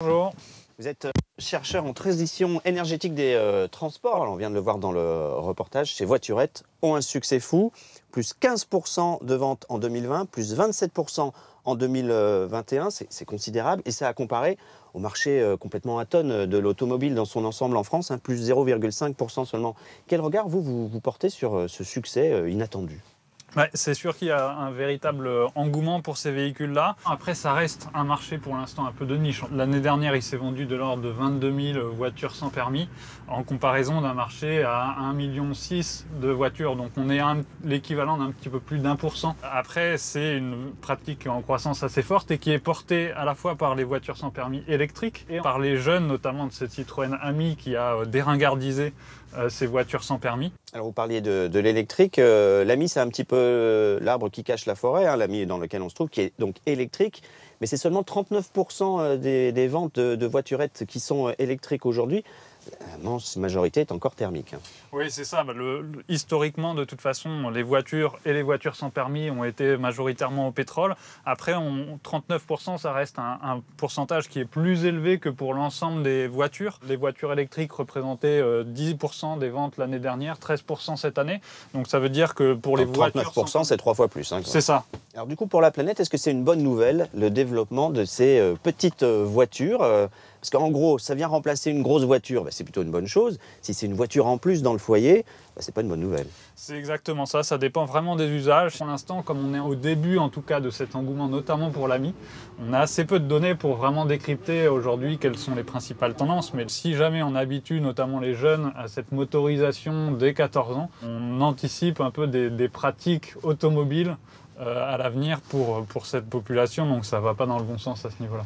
Bonjour. Vous êtes chercheur en transition énergétique des transports. Alors, on vient de le voir dans le reportage. Ces voiturettes ont un succès fou. Plus 15% de ventes en 2020, plus 27% en 2021. C'est considérable. Et ça a comparé au marché complètement atone de l'automobile dans son ensemble en France, plus 0,5% seulement. Quel regard vous portez sur ce succès inattendu ? Ouais, c'est sûr qu'il y a un véritable engouement pour ces véhicules-là. Après, ça reste un marché pour l'instant un peu de niche. L'année dernière, il s'est vendu de l'ordre de 22 000 voitures sans permis, en comparaison d'un marché à 1,6 million de voitures. Donc on est l'équivalent d'un petit peu plus d'1%. Après, c'est une pratique en croissance assez forte et qui est portée à la fois par les voitures sans permis électriques et par les jeunes, notamment de cette Citroën Ami qui a déringardisé ces voitures sans permis. Alors vous parliez de l'électrique, l'Ami c'est un petit peu l'arbre qui cache la forêt, l'Ami dans lequel on se trouve, qui est donc électrique, mais c'est seulement 39% des ventes de voiturettes qui sont électriques aujourd'hui. L'immense majorité est encore thermique. Oui, c'est ça. Historiquement, de toute façon, les voitures et les voitures sans permis ont été majoritairement au pétrole. Après, 39%, ça reste un pourcentage qui est plus élevé que pour l'ensemble des voitures. Les voitures électriques représentaient 10% des ventes l'année dernière, 13% cette année. Donc ça veut dire que pour les voitures... 39%, c'est 3 fois plus. C'est ça. Alors du coup, pour la planète, est-ce que c'est une bonne nouvelle, le développement de ces petites voitures parce qu'en gros, ça vient remplacer une grosse voiture, c'est plutôt une bonne chose. Si c'est une voiture en plus dans le foyer, c'est pas une bonne nouvelle. C'est exactement ça, ça dépend vraiment des usages. Pour l'instant, comme on est au début en tout cas de cet engouement, notamment pour l'Ami, on a assez peu de données pour vraiment décrypter aujourd'hui quelles sont les principales tendances. Mais si jamais on habitue notamment les jeunes à cette motorisation dès 14 ans, on anticipe un peu des pratiques automobiles à l'avenir pour cette population, donc ça va pas dans le bon sens à ce niveau-là.